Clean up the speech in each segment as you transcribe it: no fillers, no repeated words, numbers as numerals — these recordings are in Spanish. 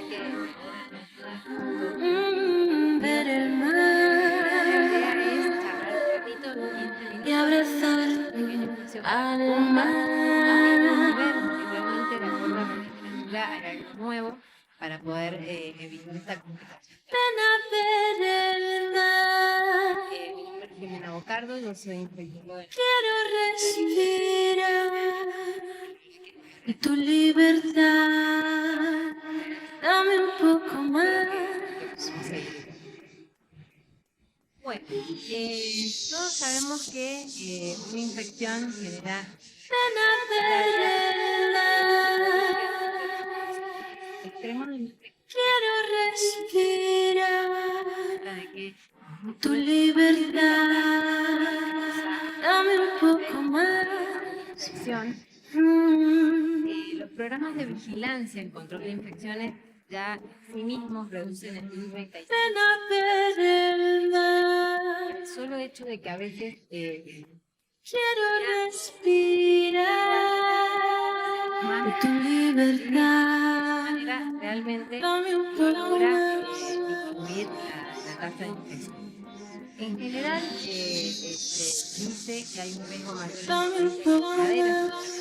que ver el mar. La idea es charlar un ratito, 15 minutos, Y abrazar un pequeño espacio para al preguntas y ver mar. si realmente de acuerdo a la literatura hay algo nuevo para poder evitar esta complicación. Ven a ver el mar. Mi nombre es Jimena Bocardo, yo soy infectóloga de Quiero respirar de tu libertad. Dame un poco más. Bueno, todos sabemos que una infección genera Ven a ver el mar. extremadamente Quiero respirar de que tu libertad. Dame un poco más. infección, los programas de vigilancia en control de infecciones ya sí mismos reducen en un 35%. Ven a ver el mar. El solo hecho de que a veces Quiero respirar de tu libertad. realmente Dame un poco logra más. disminuir la tasa de infección. En general, se dice que hay un riesgo mayor Dame un de poco caderas, más.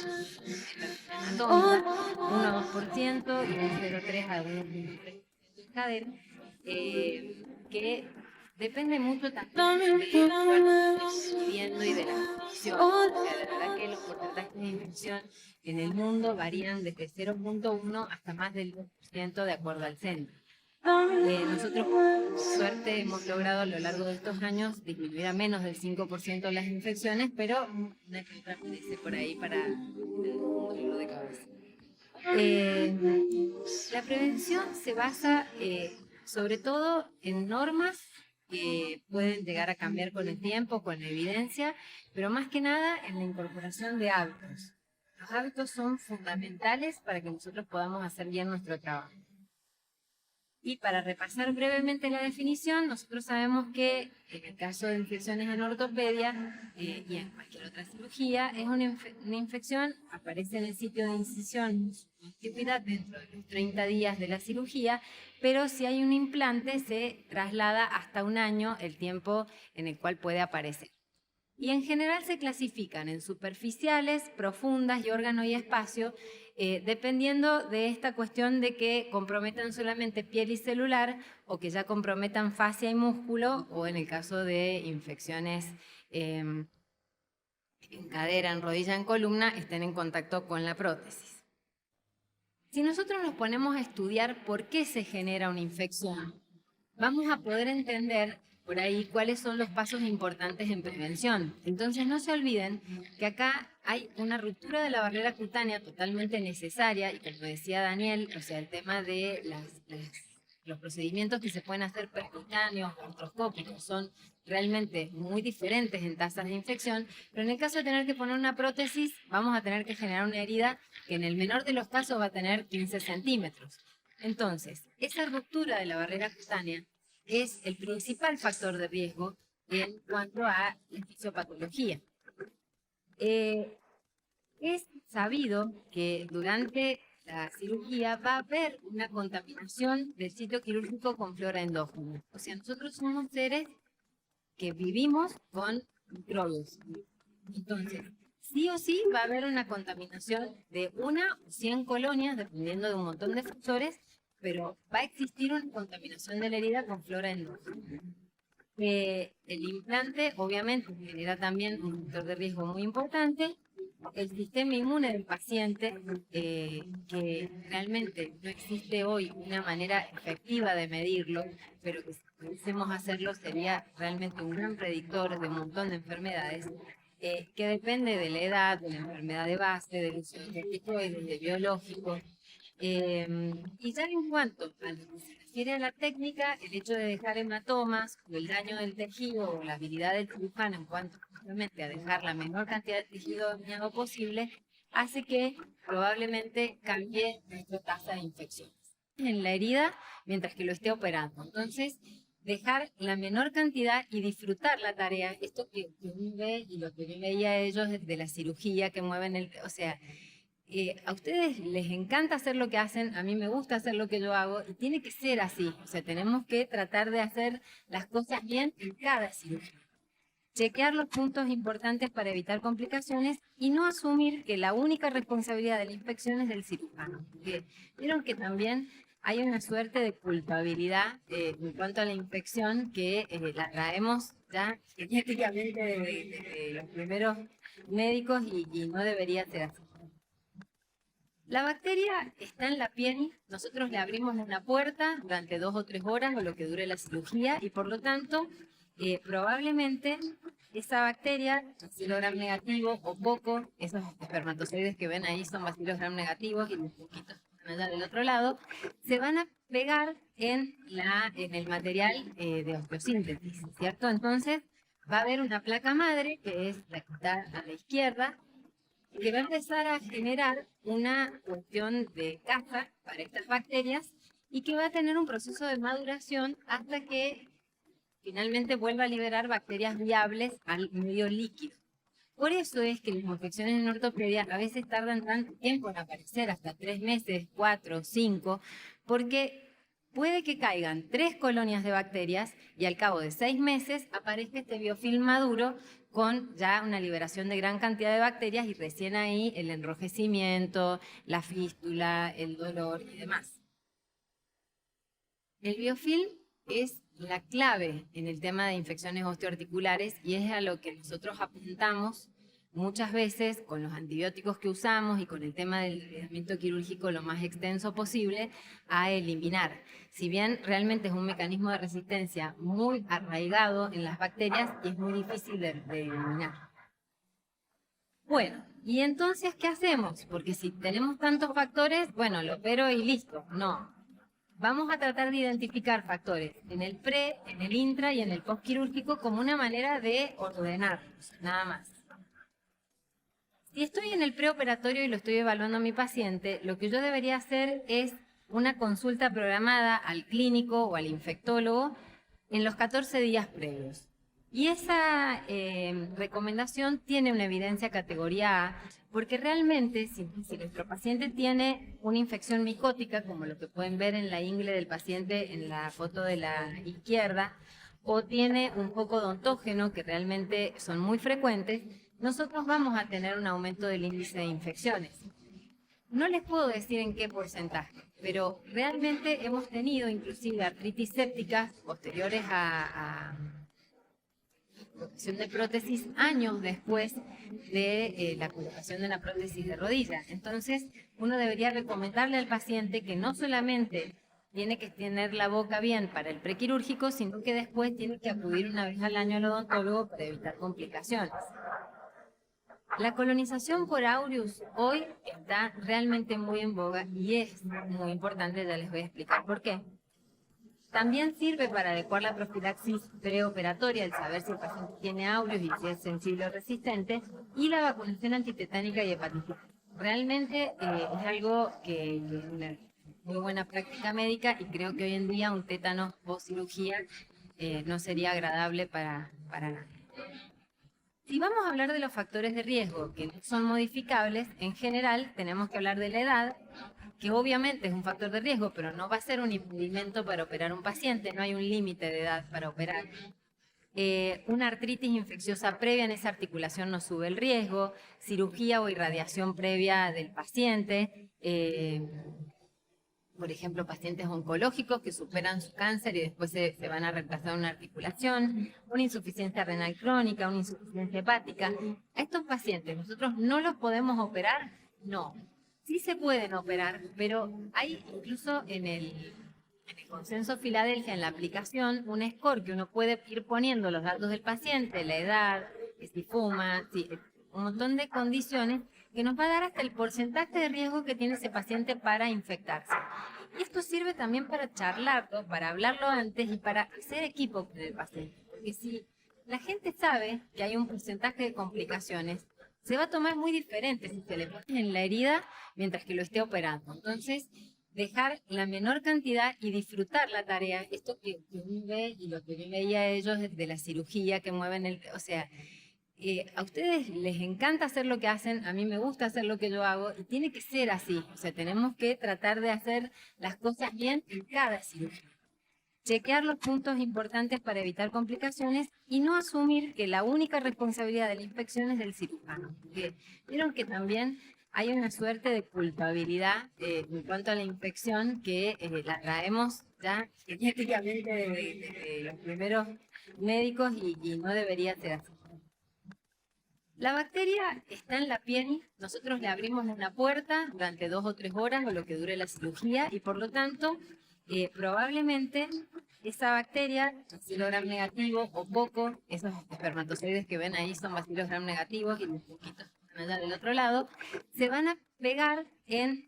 anatómica, 1 a 2% y un 0,3 a 1,3% de cadera, que depende mucho también Dame un de poco cuál más. estamos viviendo y de la infección. O sea, la verdad que los porcentajes de infección en el mundo varían desde 0,1 hasta más del 2% de acuerdo al centro. Nosotros, por suerte, hemos logrado a lo largo de estos años disminuir a menos del 5% las infecciones, pero una que otra aparece por ahí para un dolor de cabeza. La prevención se basa sobre todo en normas que pueden llegar a cambiar con el tiempo, con la evidencia, pero más que nada en la incorporación de hábitos. Los hábitos son fundamentales para que nosotros podamos hacer bien nuestro trabajo. Y para repasar brevemente la definición, nosotros sabemos que en el caso de infecciones en ortopedia y en cualquier otra cirugía, es una infección, aparece en el sitio de incisión, su actividad dentro de los 30 días de la cirugía, pero si hay un implante se traslada hasta un año el tiempo en el cual puede aparecer. Y en general se clasifican en superficiales, profundas y órgano y espacio, dependiendo de esta cuestión de que comprometan solamente piel y celular o que ya comprometan fascia y músculo, o en el caso de infecciones en cadera, en rodilla, en columna, estén en contacto con la prótesis. Si nosotros nos ponemos a estudiar por qué se genera una infección, vamos a poder entender por ahí cuáles son los pasos importantes en prevención. Entonces no se olviden que acá hay una ruptura de la barrera cutánea totalmente necesaria y como decía Daniel, o sea, el tema de los procedimientos que se pueden hacer percutáneos, artroscópicos, son realmente muy diferentes en tasas de infección, pero en el caso de tener que poner una prótesis, vamos a tener que generar una herida que en el menor de los casos va a tener 15 centímetros. Entonces, esa ruptura de la barrera cutánea es el principal factor de riesgo en cuanto a la fisiopatología. Es sabido que durante la cirugía va a haber una contaminación del sitio quirúrgico con flora endógena. O sea, nosotros somos seres que vivimos con microbios. Entonces, sí o sí va a haber una contaminación de 1 o 100 colonias, dependiendo de un montón de factores, pero va a existir una contaminación de la herida con flora endógena. El implante obviamente genera también un factor de riesgo muy importante. El sistema inmune del paciente, que realmente no existe hoy una manera efectiva de medirlo, pero que si pudiésemos hacerlo sería realmente un gran predictor de un montón de enfermedades, que depende de la edad, de la enfermedad de base, del uso de corticoides, de biológicos. Y ya en cuanto a lo que se refiere a la técnica, el hecho de dejar hematomas o el daño del tejido o la habilidad del cirujano en cuanto justamente a dejar la menor cantidad de tejido dañado posible, hace que probablemente cambie nuestra tasa de infecciones en la herida mientras que lo esté operando. Entonces, dejar la menor cantidad y disfrutar la tarea, esto que uno ve y lo que yo veía ellos de la cirugía que mueven o sea, a ustedes les encanta hacer lo que hacen, a mí me gusta hacer lo que yo hago y tiene que ser así. O sea, tenemos que tratar de hacer las cosas bien en cada cirugía. Chequear los puntos importantes para evitar complicaciones y no asumir que la única responsabilidad de la infección es del cirujano. Porque vieron que también hay una suerte de culpabilidad en cuanto a la infección que la traemos ya genéticamente de los primeros médicos y no debería ser así. La bacteria está en la piel, nosotros le abrimos una puerta durante 2 o 3 horas o lo que dure la cirugía y por lo tanto probablemente esa bacteria, bacilo gram negativo o poco, esos espermatozoides que ven ahí son bacilo gram negativos y los poquitos que están allá del otro lado, se van a pegar en el material de osteosíntesis, ¿cierto? Entonces va a haber una placa madre, que es la que está a la izquierda, que va a empezar a generar una cuestión de caza para estas bacterias y que va a tener un proceso de maduración hasta que finalmente vuelva a liberar bacterias viables al medio líquido. Por eso es que las infecciones en ortopedia a veces tardan tanto tiempo en aparecer, hasta 3 meses, 4, 5, porque puede que caigan 3 colonias de bacterias y al cabo de 6 meses aparezca este biofilm maduro con ya una liberación de gran cantidad de bacterias y recién ahí el enrojecimiento, la fístula, el dolor y demás. El biofilm es la clave en el tema de infecciones osteoarticulares y es a lo que nosotros apuntamos muchas veces con los antibióticos que usamos y con el tema del tratamiento quirúrgico lo más extenso posible a eliminar. Si bien realmente es un mecanismo de resistencia muy arraigado en las bacterias y es muy difícil de eliminar. Bueno, ¿y entonces qué hacemos? Porque si tenemos tantos factores, bueno, lo opero y listo. No. Vamos a tratar de identificar factores en el pre, en el intra y en el postquirúrgico como una manera de ordenarlos, nada más. Si estoy en el preoperatorio y lo estoy evaluando a mi paciente, lo que yo debería hacer es una consulta programada al clínico o al infectólogo en los 14 días previos. Y esa recomendación tiene una evidencia categoría A, porque realmente si nuestro paciente tiene una infección micótica, como lo que pueden ver en la ingle del paciente en la foto de la izquierda, o tiene un foco odontógeno, que realmente son muy frecuentes, nosotros vamos a tener un aumento del índice de infecciones. No les puedo decir en qué porcentaje, pero realmente hemos tenido inclusive artritis sépticas posteriores a colocación de prótesis años después de la colocación de una prótesis de rodilla. Entonces, uno debería recomendarle al paciente que no solamente tiene que tener la boca bien para el prequirúrgico, sino que después tiene que acudir una vez al año al odontólogo para evitar complicaciones. La colonización por aureus hoy está realmente muy en boga y es muy importante, ya les voy a explicar por qué. También sirve para adecuar la profilaxis preoperatoria, el saber si el paciente tiene aureus y si es sensible o resistente, y la vacunación antitetánica y hepatitis. Realmente es algo que es una muy buena práctica médica y creo que hoy en día un tétano post cirugía no sería agradable para nadie. Si vamos a hablar de los factores de riesgo que no son modificables, en general tenemos que hablar de la edad, que obviamente es un factor de riesgo, pero no va a ser un impedimento para operar un paciente, no hay un límite de edad para operar. Una artritis infecciosa previa en esa articulación no sube el riesgo, cirugía o irradiación previa del paciente, por ejemplo, pacientes oncológicos que superan su cáncer y después se van a reemplazar una articulación, una insuficiencia renal crónica, una insuficiencia hepática. A estos pacientes, ¿nosotros no los podemos operar? No. Sí se pueden operar, pero hay incluso en el consenso Filadelfia, en la aplicación, un score que uno puede ir poniendo los datos del paciente, la edad, que si fuma, un montón de condiciones que nos va a dar hasta el porcentaje de riesgo que tiene ese paciente para infectarse. Y esto sirve también para charlarlo, para hablarlo antes y para hacer equipo con el paciente. Porque si la gente sabe que hay un porcentaje de complicaciones, se va a tomar muy diferente si se le pone en la herida mientras que lo esté operando. Entonces, dejar la menor cantidad y disfrutar la tarea, esto que uno ve y lo que yo veía ellos de la cirugía que mueven o sea, a ustedes les encanta hacer lo que hacen, a mí me gusta hacer lo que yo hago y tiene que ser así. O sea, tenemos que tratar de hacer las cosas bien en cada cirugía. Chequear los puntos importantes para evitar complicaciones y no asumir que la única responsabilidad de la infección es del cirujano. Porque vieron que también hay una suerte de culpabilidad en cuanto a la infección que la traemos ya genéticamente de los primeros médicos y no debería ser así. La bacteria está en la piel, nosotros le abrimos una puerta durante 2 o 3 horas o lo que dure la cirugía y por lo tanto probablemente esa bacteria, bacilo gram negativo o poco, esos espermatozoides que ven ahí son bacilo gram negativos y los poquitos que están allá del otro lado, se van a pegar en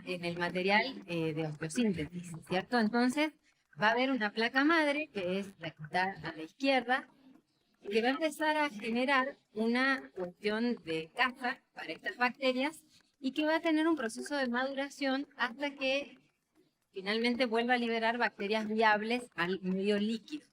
el material de osteosíntesis, ¿cierto? Entonces va a haber una placa madre, que es la que está a la izquierda, que va a empezar a generar una cuestión de caza para estas bacterias y que va a tener un proceso de maduración hasta que finalmente vuelva a liberar bacterias viables al medio líquido.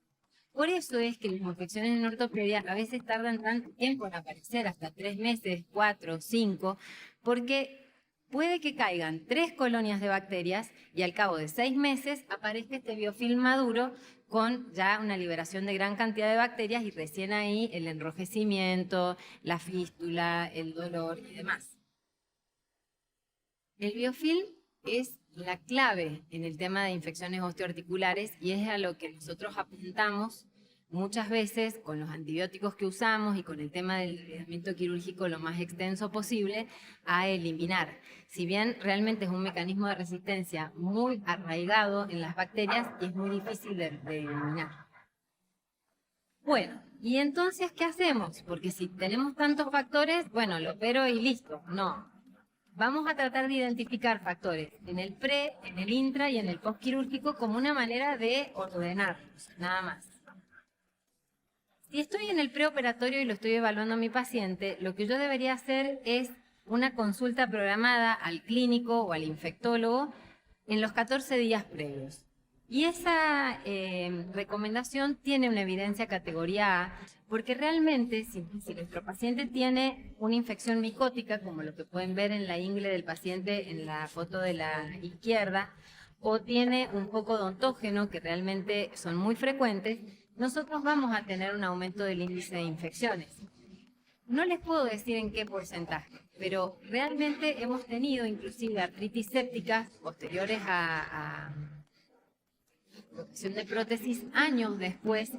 Por eso es que las infecciones en ortopedia a veces tardan tanto tiempo en aparecer, hasta 3 meses, 4, 5, porque puede que caigan 3 colonias de bacterias y al cabo de 6 meses aparezca este biofilm maduro con ya una liberación de gran cantidad de bacterias y recién ahí el enrojecimiento, la fístula, el dolor y demás. El biofilm es la clave en el tema de infecciones osteoarticulares y es a lo que nosotros apuntamos muchas veces con los antibióticos que usamos y con el tema del tratamiento quirúrgico lo más extenso posible a eliminar. Si bien realmente es un mecanismo de resistencia muy arraigado en las bacterias y es muy difícil de eliminar. Bueno, ¿y entonces qué hacemos? Porque si tenemos tantos factores, bueno, lo opero y listo. No. Vamos a tratar de identificar factores en el pre, en el intra y en el postquirúrgico como una manera de ordenarlos, nada más. Si estoy en el preoperatorio y lo estoy evaluando a mi paciente, lo que yo debería hacer es una consulta programada al clínico o al infectólogo en los 14 días previos. Y esa recomendación tiene una evidencia categoría A, porque realmente si nuestro paciente tiene una infección micótica, como lo que pueden ver en la ingle del paciente en la foto de la izquierda, o tiene un foco odontógeno, que realmente son muy frecuentes, nosotros vamos a tener un aumento del índice de infecciones. No les puedo decir en qué porcentaje, pero realmente hemos tenido inclusive artritis sépticas posteriores a colocación de prótesis años después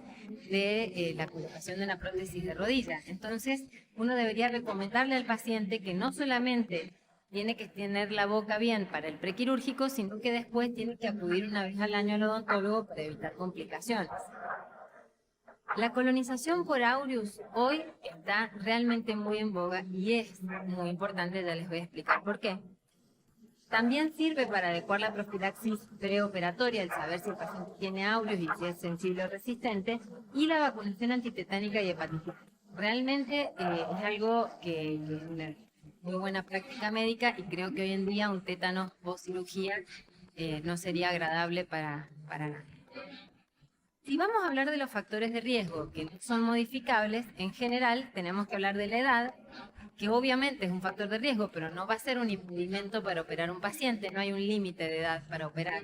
de la colocación de una prótesis de rodilla. Entonces, uno debería recomendarle al paciente que no solamente tiene que tener la boca bien para el prequirúrgico, sino que después tiene que acudir una vez al año al odontólogo para evitar complicaciones. La colonización por aureus hoy está realmente muy en boga y es muy importante, ya les voy a explicar por qué. También sirve para adecuar la profilaxis preoperatoria, el saber si el paciente tiene aureus y si es sensible o resistente, y la vacunación antitetánica y hepatitis. Realmente es algo que es una muy buena práctica médica y creo que hoy en día un tétano post cirugía no sería agradable para nadie. Si vamos a hablar de los factores de riesgo que no son modificables, en general tenemos que hablar de la edad, que obviamente es un factor de riesgo, pero no va a ser un impedimento para operar un paciente, no hay un límite de edad para operar.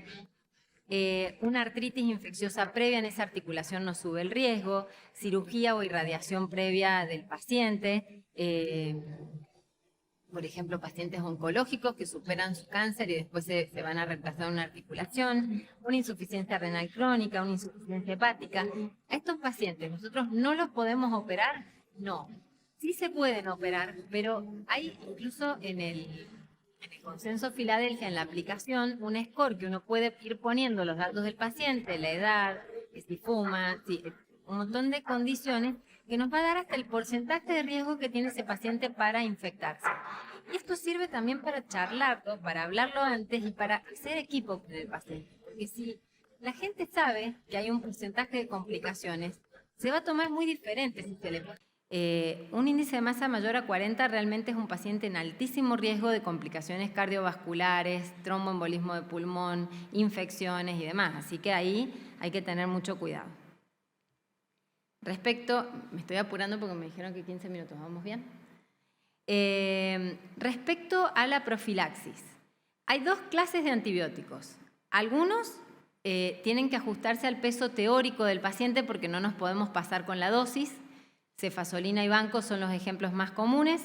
Una artritis infecciosa previa en esa articulación no sube el riesgo, cirugía o irradiación previa del paciente, por ejemplo, pacientes oncológicos que superan su cáncer y después se van a retrasar una articulación, una insuficiencia renal crónica, una insuficiencia hepática. A estos pacientes, ¿nosotros no los podemos operar? No. Sí se pueden operar, pero hay incluso en el consenso Filadelfia, en la aplicación, un score que uno puede ir poniendo los datos del paciente, la edad, que si fuma, un montón de condiciones que nos va a dar hasta el porcentaje de riesgo que tiene ese paciente para infectarse. Y esto sirve también para charlarlo, para hablarlo antes y para hacer equipo con el paciente. Porque si la gente sabe que hay un porcentaje de complicaciones, se va a tomar muy diferente si se le pone. Un índice de masa mayor a 40 realmente es un paciente en altísimo riesgo de complicaciones cardiovasculares, tromboembolismo de pulmón, infecciones y demás. Así que ahí hay que tener mucho cuidado. me estoy apurando porque me dijeron que 15 minutos, ¿vamos bien? Respecto a la profilaxis, hay dos clases de antibióticos. Algunos tienen que ajustarse al peso teórico del paciente porque no nos podemos pasar con la dosis. Cefazolina y banco son los ejemplos más comunes.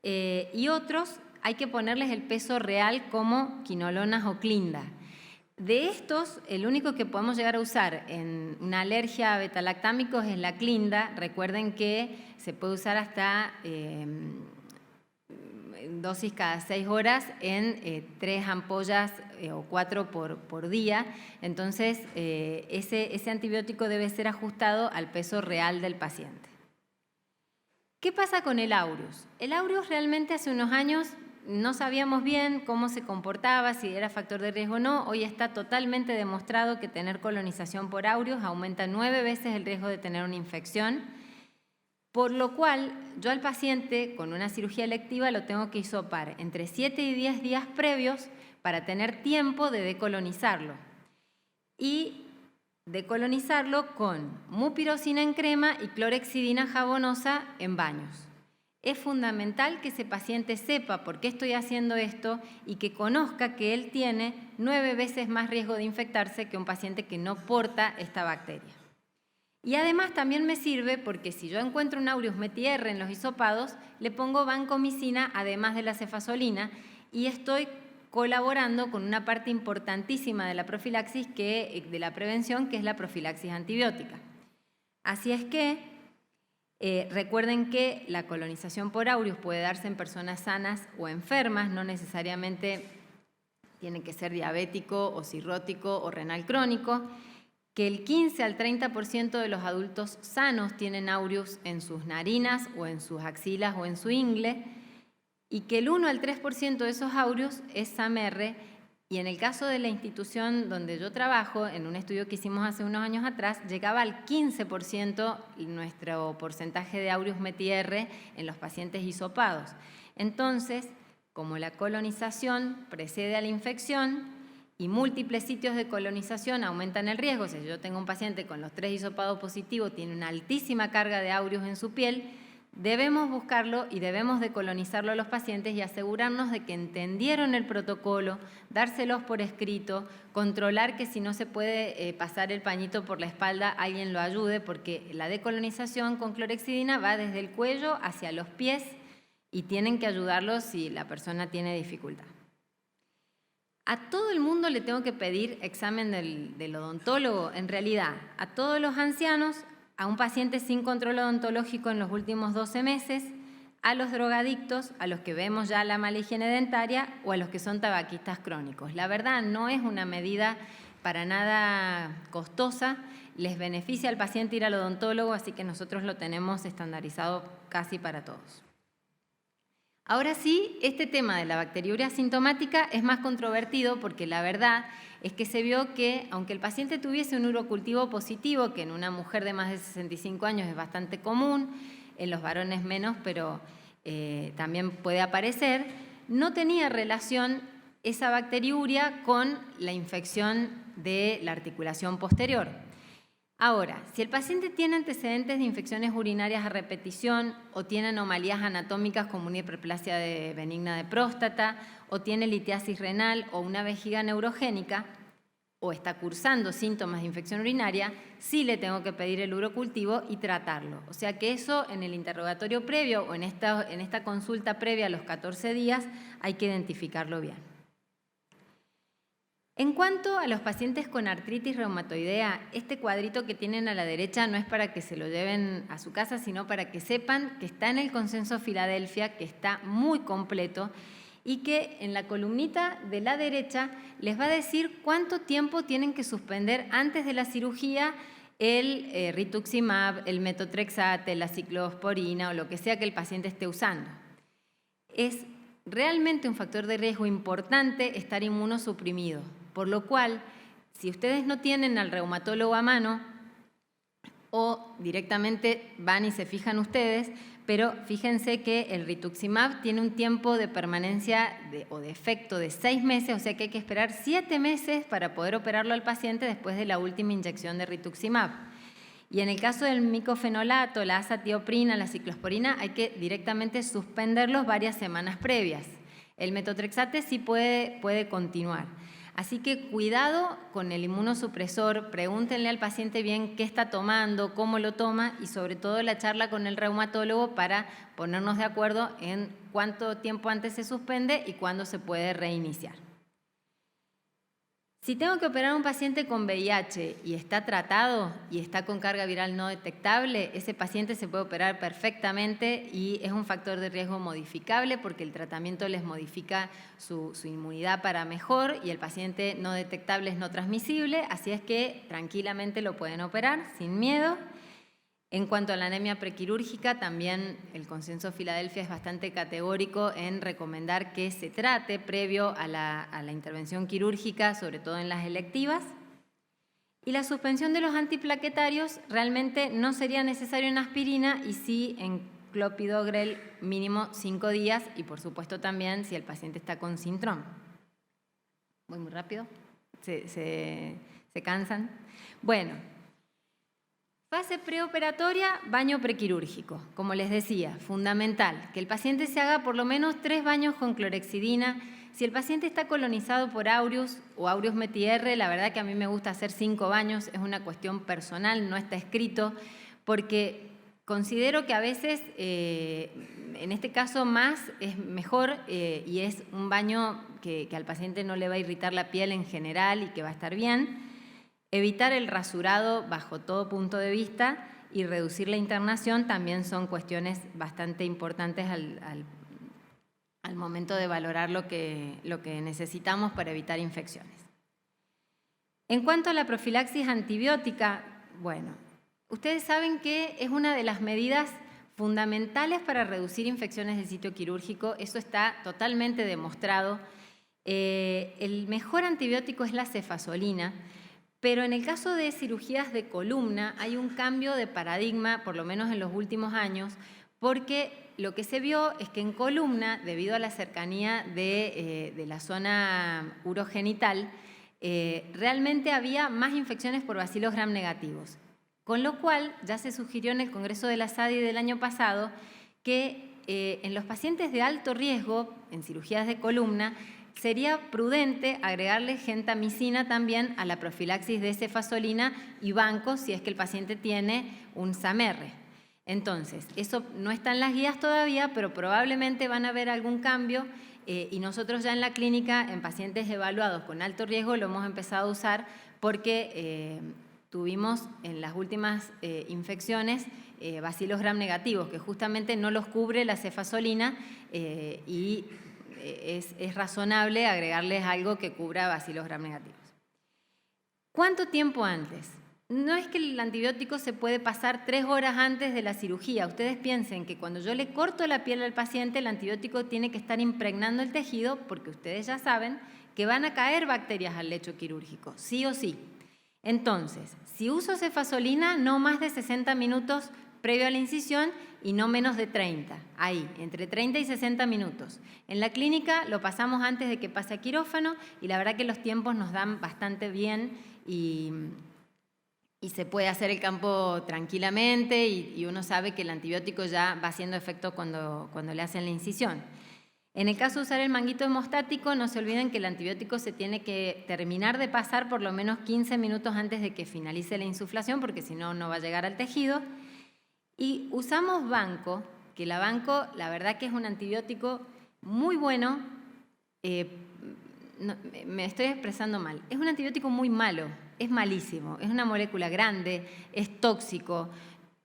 Y otros hay que ponerles el peso real como quinolonas o clinda. De estos, el único que podemos llegar a usar en una alergia a betalactámicos es la clinda. Recuerden que se puede usar hasta dosis cada 6 horas en 3 ampollas o 4 por día. Entonces, ese antibiótico debe ser ajustado al peso real del paciente. ¿Qué pasa con el aureus? El aureus realmente hace unos años no sabíamos bien cómo se comportaba, si era factor de riesgo o no. Hoy está totalmente demostrado que tener colonización por aureus aumenta 9 veces el riesgo de tener una infección, por lo cual yo al paciente con una cirugía electiva lo tengo que hisopar entre 7 y 10 días previos para tener tiempo de decolonizarlo. Y decolonizarlo con mupirocina en crema y clorhexidina jabonosa en baños. Es fundamental que ese paciente sepa por qué estoy haciendo esto y que conozca que él tiene 9 veces más riesgo de infectarse que un paciente que no porta esta bacteria. Y además también me sirve porque si yo encuentro un aureus METI-R en los hisopados, le pongo vancomicina además de la cefazolina y estoy colaborando con una parte importantísima de la profilaxis, de la prevención, que es la profilaxis antibiótica. Así es que recuerden que la colonización por aureus puede darse en personas sanas o enfermas, no necesariamente tiene que ser diabético o cirrótico o renal crónico, que el 15 al 30% de los adultos sanos tienen aureus en sus narinas o en sus axilas o en su ingle, y que el 1 al 3% de esos aureus es SAM-R, y en el caso de la institución donde yo trabajo, en un estudio que hicimos hace unos años atrás, llegaba al 15% nuestro porcentaje de aureus METI-R en los pacientes hisopados. Entonces, como la colonización precede a la infección y múltiples sitios de colonización aumentan el riesgo, si yo tengo un paciente con los 3 hisopados positivos, tiene una altísima carga de aureus en su piel, debemos buscarlo y debemos decolonizarlo a los pacientes y asegurarnos de que entendieron el protocolo, dárselos por escrito, controlar que si no se puede pasar el pañito por la espalda, alguien lo ayude, porque la decolonización con clorhexidina va desde el cuello hacia los pies y tienen que ayudarlos si la persona tiene dificultad. A todo el mundo le tengo que pedir examen del odontólogo, en realidad, a todos los ancianos, a un paciente sin control odontológico en los últimos 12 meses, a los drogadictos, a los que vemos ya la mala higiene dentaria o a los que son tabaquistas crónicos. La verdad no es una medida para nada costosa, les beneficia al paciente ir al odontólogo, así que nosotros lo tenemos estandarizado casi para todos. Ahora sí, este tema de la bacteriuria asintomática es más controvertido porque la verdad es que se vio que, aunque el paciente tuviese un urocultivo positivo, que en una mujer de más de 65 años es bastante común, en los varones menos, pero también puede aparecer, no tenía relación esa bacteriuria con la infección de la articulación posterior. Ahora, si el paciente tiene antecedentes de infecciones urinarias a repetición o tiene anomalías anatómicas como una hiperplasia benigna de próstata o tiene litiasis renal o una vejiga neurogénica o está cursando síntomas de infección urinaria, sí le tengo que pedir el urocultivo y tratarlo. O sea que eso en el interrogatorio previo o en esta consulta previa a los 14 días hay que identificarlo bien. En cuanto a los pacientes con artritis reumatoidea, este cuadrito que tienen a la derecha no es para que se lo lleven a su casa, sino para que sepan que está en el Consenso Filadelfia, que está muy completo y que en la columnita de la derecha les va a decir cuánto tiempo tienen que suspender antes de la cirugía el rituximab, el metotrexate, la ciclosporina o lo que sea que el paciente esté usando. Es realmente un factor de riesgo importante estar inmunosuprimido. Por lo cual, si ustedes no tienen al reumatólogo a mano o directamente van y se fijan ustedes, pero fíjense que el rituximab tiene un tiempo de permanencia o de efecto de 6 meses, o sea que hay que esperar 7 meses para poder operarlo al paciente después de la última inyección de rituximab. Y en el caso del micofenolato, la azatioprina, la ciclosporina, hay que directamente suspenderlos varias semanas previas. El metotrexate sí puede continuar. Así que cuidado con el inmunosupresor, pregúntenle al paciente bien qué está tomando, cómo lo toma y sobre todo la charla con el reumatólogo para ponernos de acuerdo en cuánto tiempo antes se suspende y cuándo se puede reiniciar. Si tengo que operar a un paciente con VIH y está tratado y está con carga viral no detectable, ese paciente se puede operar perfectamente y es un factor de riesgo modificable porque el tratamiento les modifica su inmunidad para mejor y el paciente no detectable es no transmisible, así es que tranquilamente lo pueden operar sin miedo. En cuanto a la anemia prequirúrgica, también el Consenso Filadelfia es bastante categórico en recomendar que se trate previo a la intervención quirúrgica, sobre todo en las electivas. Y la suspensión de los antiplaquetarios realmente no sería necesario en aspirina y sí en clopidogrel mínimo 5 días y por supuesto también si el paciente está con síndrome. Voy muy rápido, se cansan. Bueno. Fase preoperatoria, baño prequirúrgico. Como les decía, fundamental, que el paciente se haga por lo menos 3 baños con clorexidina. Si el paciente está colonizado por aureus o aureus meti-R, la verdad que a mí me gusta hacer 5 baños, es una cuestión personal, no está escrito, porque considero que a veces, en este caso más es mejor y es un baño que al paciente no le va a irritar la piel en general y que va a estar bien. Evitar el rasurado bajo todo punto de vista y reducir la internación también son cuestiones bastante importantes al momento de valorar lo que necesitamos para evitar infecciones. En cuanto a la profilaxis antibiótica, bueno, ustedes saben que es una de las medidas fundamentales para reducir infecciones del sitio quirúrgico, eso está totalmente demostrado. El mejor antibiótico es la cefazolina. Pero en el caso de cirugías de columna hay un cambio de paradigma, por lo menos en los últimos años, porque lo que se vio es que en columna, debido a la cercanía de la zona urogenital, realmente había más infecciones por bacilos gram negativos. Con lo cual ya se sugirió en el Congreso de la SADI del año pasado que en los pacientes de alto riesgo, en cirugías de columna, sería prudente agregarle gentamicina también a la profilaxis de cefazolina y banco si es que el paciente tiene un SAMR. Entonces, eso no está en las guías todavía, pero probablemente van a haber algún cambio y nosotros ya en la clínica, en pacientes evaluados con alto riesgo, lo hemos empezado a usar porque tuvimos en las últimas infecciones bacilos gram negativos, que justamente no los cubre la cefazolina y es razonable agregarles algo que cubra bacilos gram negativos. ¿Cuánto tiempo antes? No es que el antibiótico se puede pasar 3 horas antes de la cirugía. Ustedes piensen que cuando yo le corto la piel al paciente, el antibiótico tiene que estar impregnando el tejido porque ustedes ya saben que van a caer bacterias al lecho quirúrgico, sí o sí. Entonces, si uso cefazolina, no más de 60 minutos previo a la incisión y no menos de 30, ahí, entre 30 y 60 minutos. En la clínica lo pasamos antes de que pase a quirófano y la verdad que los tiempos nos dan bastante bien y se puede hacer el campo tranquilamente y uno sabe que el antibiótico ya va haciendo efecto cuando le hacen la incisión. En el caso de usar el manguito hemostático, no se olviden que el antibiótico se tiene que terminar de pasar por lo menos 15 minutos antes de que finalice la insuflación porque si no, no va a llegar al tejido. Y usamos banco, que la banco la verdad que es un antibiótico muy bueno, me estoy expresando mal, es un antibiótico muy malo, es malísimo, es una molécula grande, es tóxico,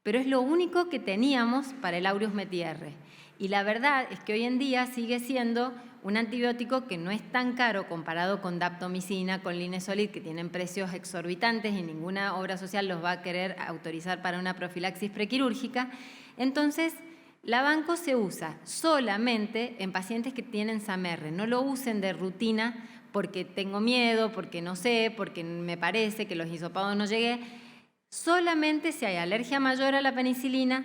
pero es lo único que teníamos para el aureus meti-R. Y la verdad es que hoy en día sigue siendo un antibiótico que no es tan caro comparado con daptomicina, con linezolid, que tienen precios exorbitantes y ninguna obra social los va a querer autorizar para una profilaxis prequirúrgica. Entonces, la banco se usa solamente en pacientes que tienen SAMR. No lo usen de rutina porque tengo miedo, porque no sé, porque me parece que los hisopados no llegué. Solamente si hay alergia mayor a la penicilina,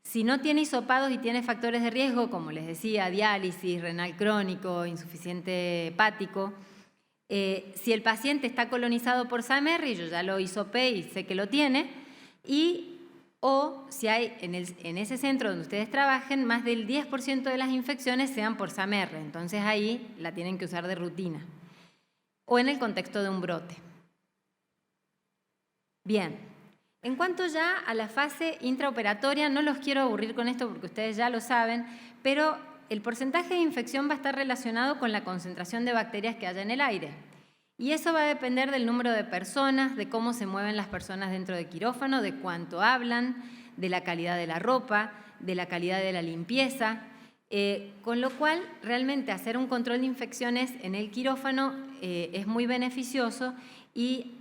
si no tiene hisopados y tiene factores de riesgo, como les decía, diálisis, renal crónico, insuficiente hepático, si el paciente está colonizado por SAMR, y yo ya lo hisopé y sé que lo tiene, o si hay en ese centro donde ustedes trabajen, más del 10% de las infecciones sean por SAMR, entonces ahí la tienen que usar de rutina, o en el contexto de un brote. Bien, en cuanto ya a la fase intraoperatoria, no los quiero aburrir con esto porque ustedes ya lo saben, pero el porcentaje de infección va a estar relacionado con la concentración de bacterias que haya en el aire. Y eso va a depender del número de personas, de cómo se mueven las personas dentro del quirófano, de cuánto hablan, de la calidad de la ropa, de la calidad de la limpieza. Con lo cual, realmente hacer un control de infecciones en el quirófano es muy beneficioso y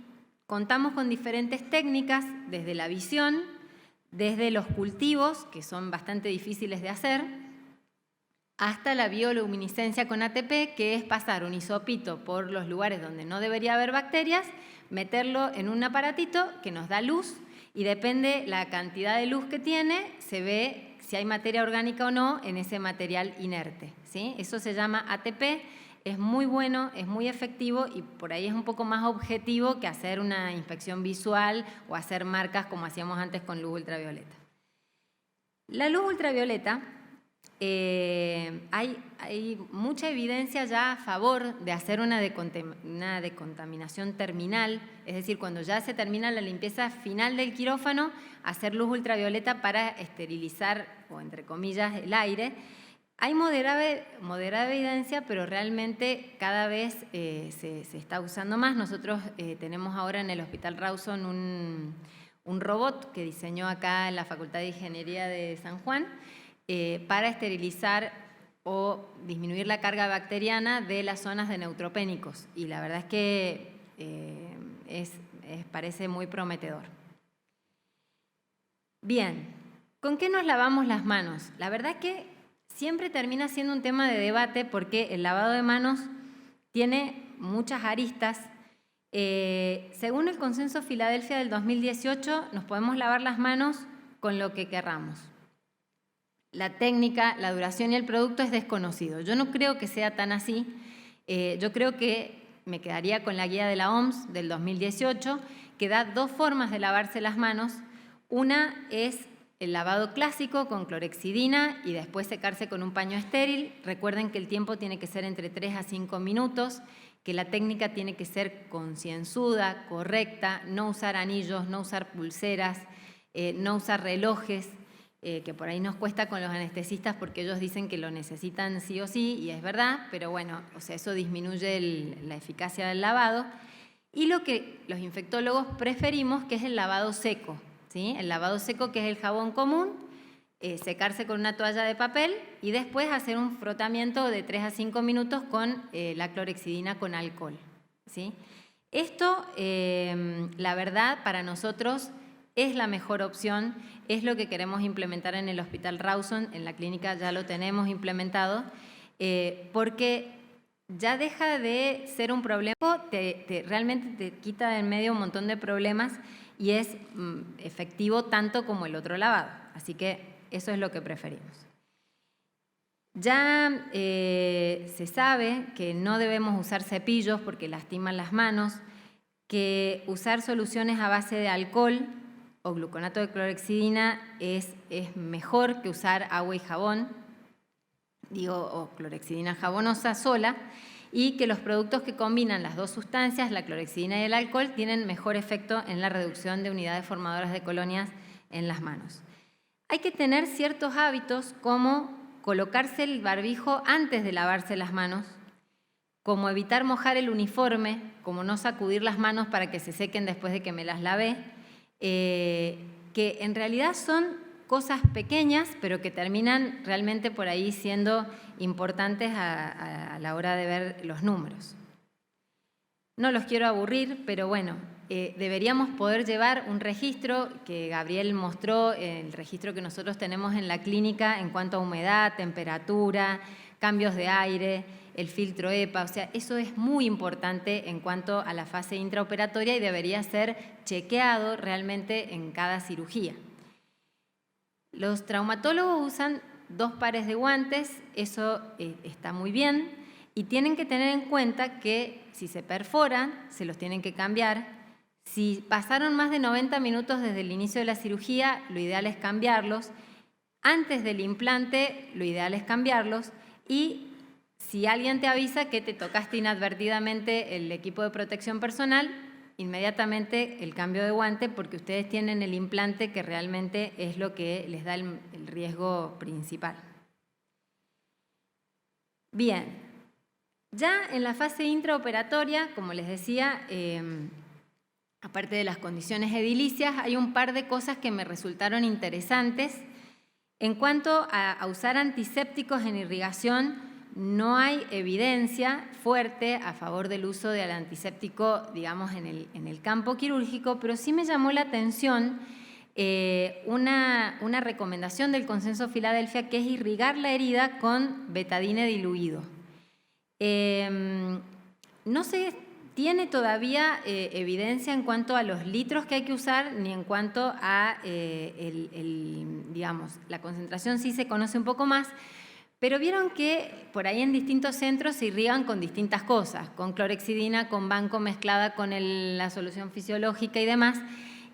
contamos con diferentes técnicas, desde la visión, desde los cultivos, que son bastante difíciles de hacer, hasta la bioluminiscencia con ATP, que es pasar un hisopito por los lugares donde no debería haber bacterias, meterlo en un aparatito que nos da luz y depende la cantidad de luz que tiene, se ve si hay materia orgánica o no en ese material inerte, ¿sí? Eso se llama ATP, es muy bueno, es muy efectivo y por ahí es un poco más objetivo que hacer una inspección visual o hacer marcas como hacíamos antes con luz ultravioleta. La luz ultravioleta, hay mucha evidencia ya a favor de hacer una decontaminación terminal, es decir, cuando ya se termina la limpieza final del quirófano, hacer luz ultravioleta para esterilizar, o entre comillas, el aire. Hay moderada evidencia, pero realmente cada vez se está usando más. Nosotros tenemos ahora en el Hospital Rawson un robot que diseñó acá en la Facultad de Ingeniería de San Juan, para esterilizar o disminuir la carga bacteriana de las zonas de neutropénicos. Y la verdad es que parece muy prometedor. Bien, ¿con qué nos lavamos las manos? La verdad es que siempre termina siendo un tema de debate porque el lavado de manos tiene muchas aristas. Según el Consenso Filadelfia del 2018, nos podemos lavar las manos con lo que querramos. La técnica, la duración y el producto es desconocido. Yo no creo que sea tan así. Yo creo que me quedaría con la guía de la OMS del 2018, que da dos formas de lavarse las manos. Una es el lavado clásico con clorhexidina y después secarse con un paño estéril. Recuerden que el tiempo tiene que ser entre 3 a 5 minutos, que la técnica tiene que ser concienzuda, correcta, no usar anillos, no usar pulseras, no usar relojes, que por ahí nos cuesta con los anestesistas porque ellos dicen que lo necesitan sí o sí, y es verdad, pero bueno, o sea, eso disminuye la eficacia del lavado. Y lo que los infectólogos preferimos, que es el lavado seco, ¿sí? El lavado seco, que es el jabón común, secarse con una toalla de papel y después hacer un frotamiento de 3 a 5 minutos con la clorhexidina con alcohol, ¿sí? Esto, la verdad, para nosotros es la mejor opción, es lo que queremos implementar en el Hospital Rawson, en la clínica ya lo tenemos implementado, porque ya deja de ser un problema, realmente te quita de en medio un montón de problemas y es efectivo tanto como el otro lavado, así que eso es lo que preferimos. Ya se sabe que no debemos usar cepillos porque lastiman las manos, que usar soluciones a base de alcohol o gluconato de clorhexidina es mejor que usar agua y jabón, o clorhexidina jabonosa sola, y que los productos que combinan las dos sustancias, la clorhexidina y el alcohol, tienen mejor efecto en la reducción de unidades formadoras de colonias en las manos. Hay que tener ciertos hábitos como colocarse el barbijo antes de lavarse las manos, como evitar mojar el uniforme, como no sacudir las manos para que se sequen después de que me las lavé, que en realidad son cosas pequeñas, pero que terminan realmente por ahí siendo importantes a la hora de ver los números. No los quiero aburrir, pero bueno, deberíamos poder llevar un registro que Gabriel mostró, el registro que nosotros tenemos en la clínica en cuanto a humedad, temperatura, cambios de aire, el filtro EPA, o sea, eso es muy importante en cuanto a la fase intraoperatoria y debería ser chequeado realmente en cada cirugía. Los traumatólogos usan 2 pares de guantes, eso está muy bien, y tienen que tener en cuenta que si se perforan, se los tienen que cambiar. Si pasaron más de 90 minutos desde el inicio de la cirugía, lo ideal es cambiarlos. Antes del implante, lo ideal es cambiarlos. Y si alguien te avisa que te tocaste inadvertidamente el equipo de protección personal, inmediatamente el cambio de guante, porque ustedes tienen el implante que realmente es lo que les da el riesgo principal. Bien, ya en la fase intraoperatoria, como les decía, aparte de las condiciones edilicias, hay un par de cosas que me resultaron interesantes. En cuanto a usar antisépticos en irrigación, no hay evidencia fuerte a favor del uso del antiséptico, digamos, en el campo quirúrgico, pero sí me llamó la atención una recomendación del Consenso Filadelfia, que es irrigar la herida con betadine diluido. No se tiene todavía evidencia en cuanto a los litros que hay que usar, ni en cuanto a, digamos, la concentración sí se conoce un poco más, pero vieron que por ahí en distintos centros se irrigan con distintas cosas, con clorexidina, con banco mezclada con la solución fisiológica y demás.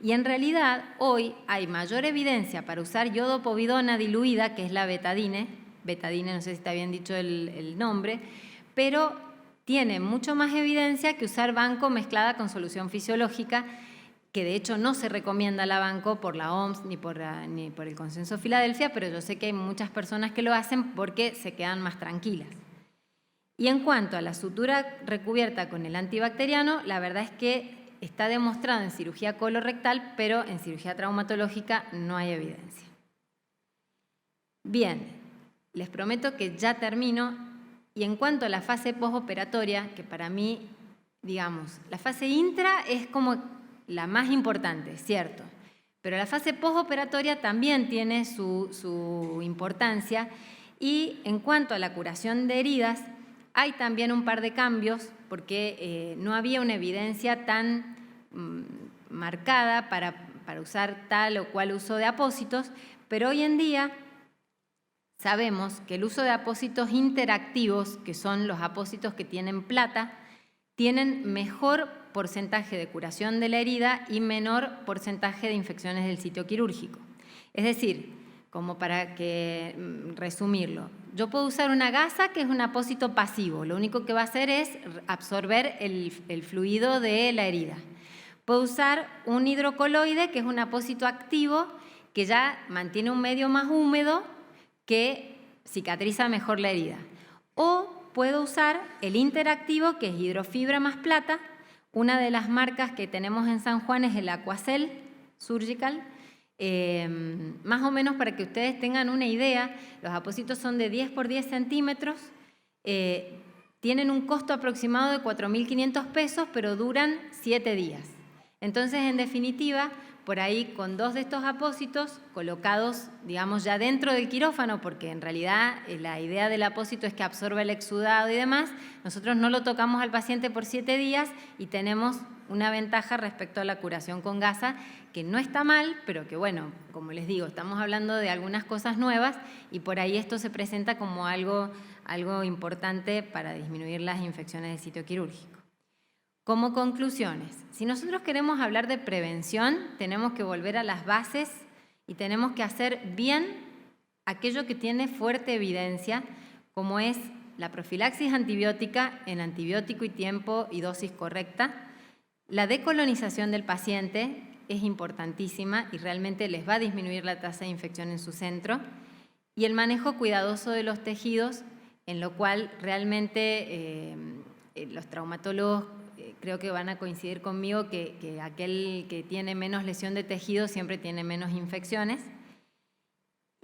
Y en realidad hoy hay mayor evidencia para usar iodopovidona diluida, que es la betadine, no sé si está bien dicho el nombre, pero tiene mucho más evidencia que usar banco mezclada con solución fisiológica, que de hecho no se recomienda la banco por la OMS ni por el Consenso Filadelfia, pero yo sé que hay muchas personas que lo hacen porque se quedan más tranquilas. Y en cuanto a la sutura recubierta con el antibacteriano, la verdad es que está demostrado en cirugía colorectal, pero en cirugía traumatológica no hay evidencia. Bien, les prometo que ya termino. Y en cuanto a la fase postoperatoria, que para mí, digamos, la fase intra es como la más importante, cierto, pero la fase postoperatoria también tiene su importancia. Y en cuanto a la curación de heridas, hay también un par de cambios, porque no había una evidencia tan marcada para usar tal o cual uso de apósitos, pero hoy en día sabemos que el uso de apósitos interactivos, que son los apósitos que tienen plata, tienen mejor porcentaje de curación de la herida y menor porcentaje de infecciones del sitio quirúrgico. Es decir, como para resumirlo, yo puedo usar una gasa que es un apósito pasivo, lo único que va a hacer es absorber el fluido de la herida. Puedo usar un hidrocoloide que es un apósito activo que ya mantiene un medio más húmedo que cicatriza mejor la herida. O puedo usar el interactivo, que es hidrofibra más plata. Una de las marcas que tenemos en San Juan es el Aquacel Surgical. Más o menos para que ustedes tengan una idea, los apósitos son de 10 por 10 centímetros, tienen un costo aproximado de 4.500 pesos, pero duran 7 días. Entonces, en definitiva, por ahí con 2 de estos apósitos colocados, digamos, ya dentro del quirófano, porque en realidad la idea del apósito es que absorbe el exudado y demás, nosotros no lo tocamos al paciente por 7 días y tenemos una ventaja respecto a la curación con gasa, que no está mal, pero que bueno, como les digo, estamos hablando de algunas cosas nuevas y por ahí esto se presenta como algo importante para disminuir las infecciones del sitio quirúrgico. Como conclusiones, si nosotros queremos hablar de prevención, tenemos que volver a las bases y tenemos que hacer bien aquello que tiene fuerte evidencia, como es la profilaxis antibiótica en antibiótico y tiempo y dosis correcta. La decolonización del paciente es importantísima y realmente les va a disminuir la tasa de infección en su centro. Y el manejo cuidadoso de los tejidos, en lo cual realmente los traumatólogos creo que van a coincidir conmigo que aquel que tiene menos lesión de tejido siempre tiene menos infecciones.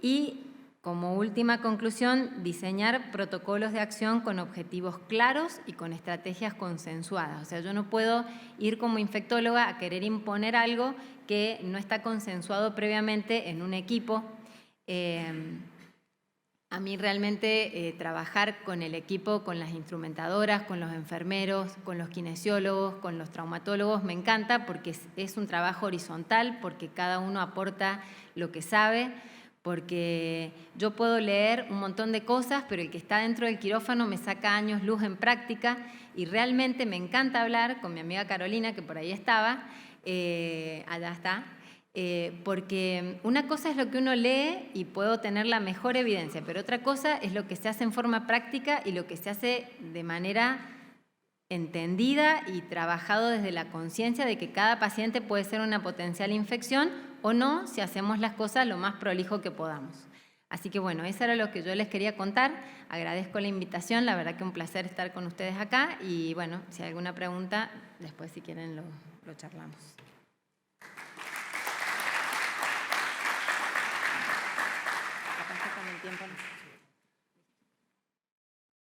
Y como última conclusión, diseñar protocolos de acción con objetivos claros y con estrategias consensuadas. O sea, yo no puedo ir como infectóloga a querer imponer algo que no está consensuado previamente en un equipo. A mí realmente trabajar con el equipo, con las instrumentadoras, con los enfermeros, con los kinesiólogos, con los traumatólogos, me encanta porque es un trabajo horizontal, porque cada uno aporta lo que sabe, porque yo puedo leer un montón de cosas, pero el que está dentro del quirófano me saca años luz en práctica y realmente me encanta hablar con mi amiga Carolina, que por ahí estaba, Allá está. Porque una cosa es lo que uno lee y puedo tener la mejor evidencia, pero otra cosa es lo que se hace en forma práctica y lo que se hace de manera entendida y trabajado desde la conciencia de que cada paciente puede ser una potencial infección o no, si hacemos las cosas lo más prolijo que podamos. Así que bueno, eso era lo que yo les quería contar. Agradezco la invitación, la verdad que un placer estar con ustedes acá y bueno, si hay alguna pregunta, después si quieren lo charlamos. Capaz que con el tiempo no.